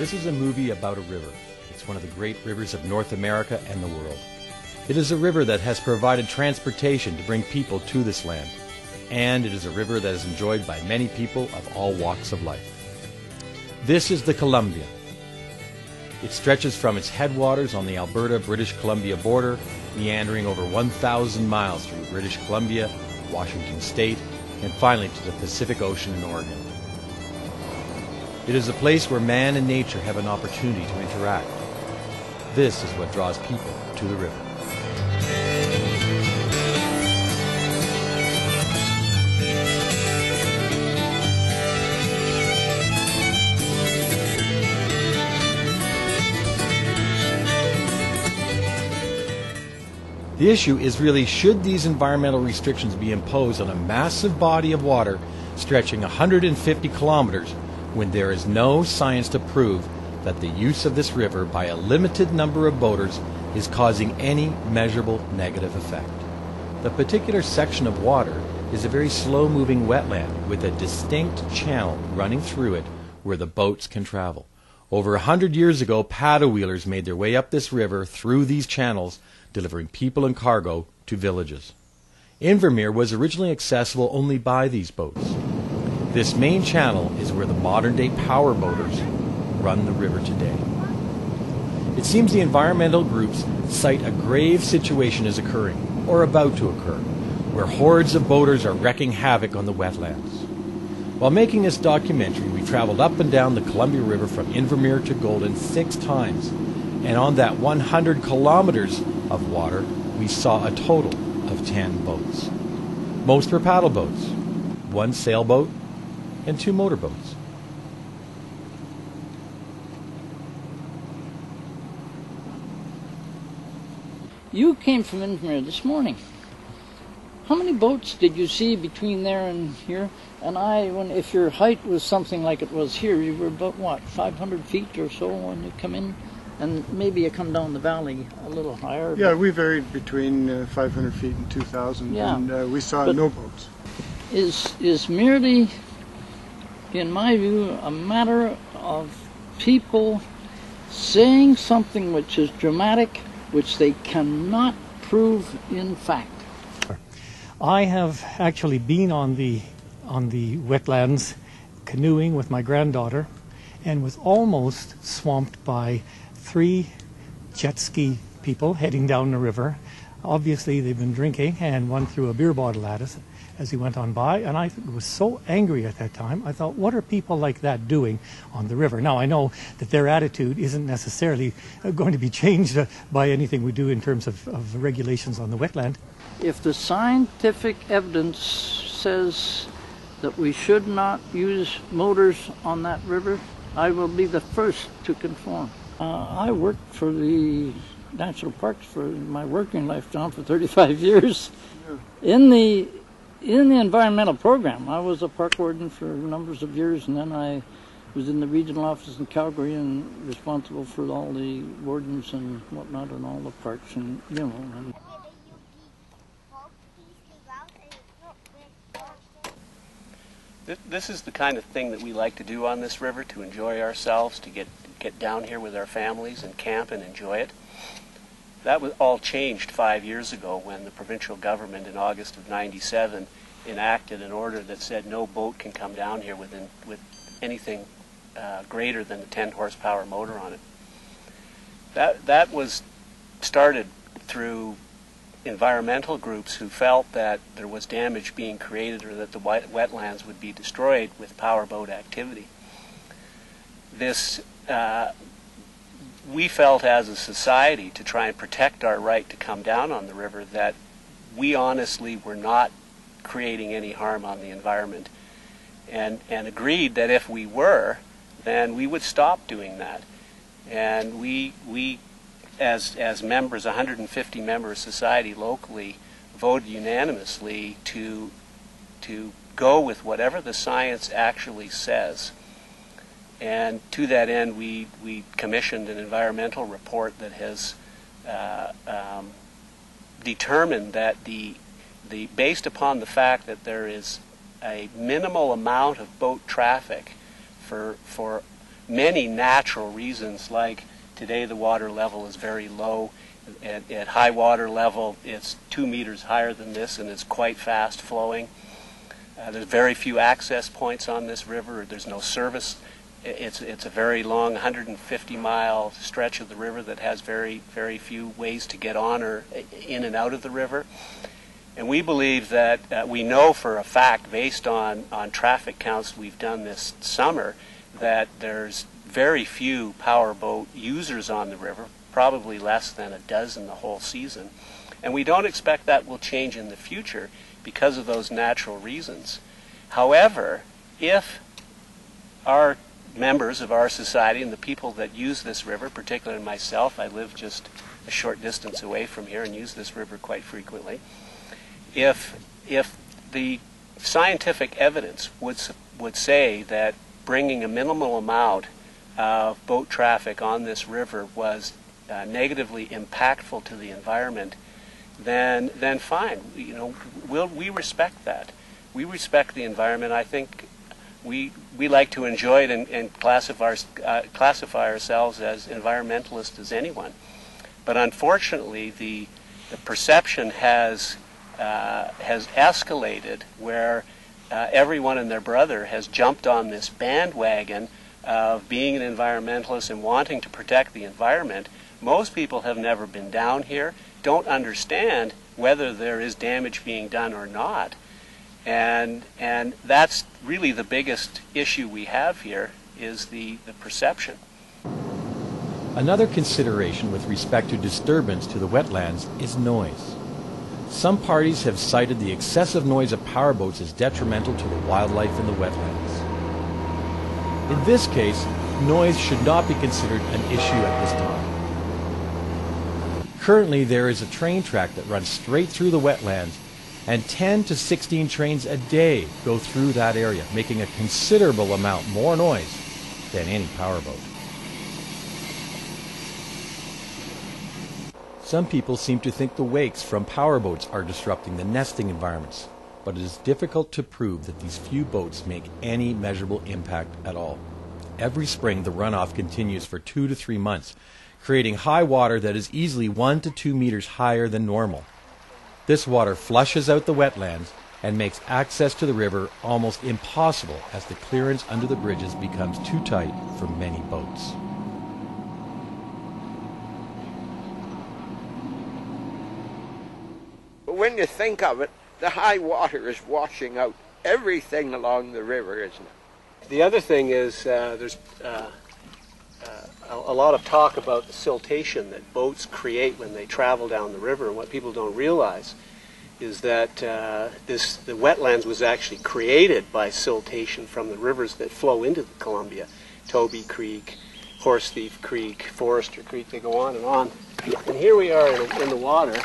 This is a movie about a river. It's one of the great rivers of North America and the world. It is a river that has provided transportation to bring people to this land. And it is a river that is enjoyed by many people of all walks of life. This is the Columbia. It stretches from its headwaters on the Alberta-British Columbia border, meandering over 1,000 miles through British Columbia, Washington State, and finally to the Pacific Ocean in Oregon. It is a place where man and nature have an opportunity to interact. This is what draws people to the river. The issue is really, should these environmental restrictions be imposed on a massive body of water stretching 150 kilometers when there is no science to prove that the use of this river by a limited number of boaters is causing any measurable negative effect? The particular section of water is a very slow-moving wetland with a distinct channel running through it where the boats can travel. Over 100 years ago, paddle wheelers made their way up this river through these channels, delivering people and cargo to villages. Invermere was originally accessible only by these boats. This main channel is where the modern-day power boaters run the river today. It seems the environmental groups cite a grave situation is occurring, or about to occur, where hordes of boaters are wreaking havoc on the wetlands. While making this documentary, we traveled up and down the Columbia River from Invermere to Golden 6 times, and on that 100 kilometers of water, we saw a total of 10 boats. Most were paddle boats, 1 sailboat, and 2 motorboats. You came from Invermere this morning. How many boats did you see between there and here? And if your height was something like it was here, you were about, what, 500 feet or so when you come in? And maybe you come down the valley a little higher. Yeah, we varied between 500 feet and 2,000, yeah. And we saw no boats. Is merely, in my view, a matter of people saying something which is dramatic, which they cannot prove in fact. I have actually been on the wetlands canoeing with my granddaughter and was almost swamped by 3 jet ski people heading down the river. Obviously they've been drinking, and one threw a beer bottle at us as he went on by, and I was so angry at that time. I thought, what are people like that doing on the river? Now I know that their attitude isn't necessarily going to be changed by anything we do in terms of regulations on the wetland. If the scientific evidence says that we should not use motors on that river, I will be the first to conform. I worked for the national parks for my working life, John, for 35 years. Yeah. In the environmental program, I was a park warden for numbers of years, and then I was in the regional office in Calgary and responsible for all the wardens and whatnot and all the parks, and you know. And this is the kind of thing that we like to do on this river, to enjoy ourselves, to get down here with our families and camp and enjoy it. That was all changed 5 years ago when the provincial government in August of '97 enacted an order that said no boat can come down here with anything greater than a 10 horsepower motor on it. That was started through environmental groups who felt that there was damage being created or that the wetlands would be destroyed with powerboat activity. This we felt as a society, to try and protect our right to come down on the river, that we honestly were not creating any harm on the environment, and agreed that if we were, then we would stop doing that. And we as members, 150 member society locally, voted unanimously to go with whatever the science actually says. And to that end, we commissioned an environmental report that has determined that based upon the fact that there is a minimal amount of boat traffic for many natural reasons, like today the water level is very low. At high water level, it's 2 meters higher than this, and it's quite fast flowing. There's very few access points on this river. There's no service. It's a very long 150-mile stretch of the river that has very few ways to get on or in and out of the river. And we believe that we know for a fact, based on traffic counts we've done this summer, that there's very few powerboat users on the river, probably less than a dozen the whole season. And we don't expect that will change in the future because of those natural reasons. However, if our members of our society and the people that use this river, particularly myself, I live just a short distance away from here and use this river quite frequently, if the scientific evidence would say that bringing a minimal amount of boat traffic on this river was negatively impactful to the environment, then fine. You know, we respect that. We respect the environment. I think we like to enjoy it and classify ourselves as environmentalists as anyone. But unfortunately, the perception has escalated where everyone and their brother has jumped on this bandwagon of being an environmentalist and wanting to protect the environment. Most people have never been down here, don't understand whether there is damage being done or not. And that's really the biggest issue we have here, is the perception. Another consideration with respect to disturbance to the wetlands is noise. Some parties have cited the excessive noise of powerboats as detrimental to the wildlife in the wetlands. In this case, noise should not be considered an issue at this time. Currently, there is a train track that runs straight through the wetlands, and 10 to 16 trains a day go through that area, making a considerable amount more noise than any powerboat. Some people seem to think the wakes from powerboats are disrupting the nesting environments, but it is difficult to prove that these few boats make any measurable impact at all. Every spring, the runoff continues for 2 to 3 months, creating high water that is easily 1 to 2 meters higher than normal. This water flushes out the wetlands and makes access to the river almost impossible as the clearance under the bridges becomes too tight for many boats. When you think of it, the high water is washing out everything along the river, isn't it? The other thing is there's a lot of talk about the siltation that boats create when they travel down the river, and what people don't realize is that the wetlands was actually created by siltation from the rivers that flow into the Columbia. Toby Creek, Horse Thief Creek, Forester Creek, they go on and on. And here we are in the water.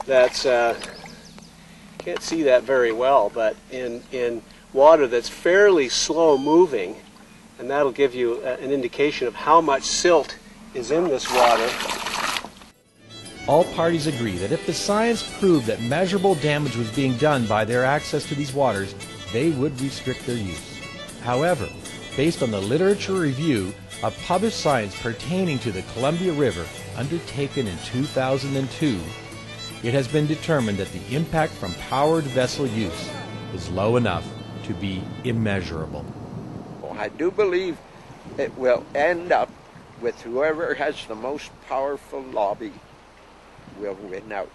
That's can't see that very well, but in water that's fairly slow moving, and that'll give you an indication of how much silt is in this water. All parties agree that if the science proved that measurable damage was being done by their access to these waters, they would restrict their use. However, based on the literature review of published science pertaining to the Columbia River undertaken in 2002, it has been determined that the impact from powered vessel use is low enough to be immeasurable. I do believe it will end up with whoever has the most powerful lobby will win out.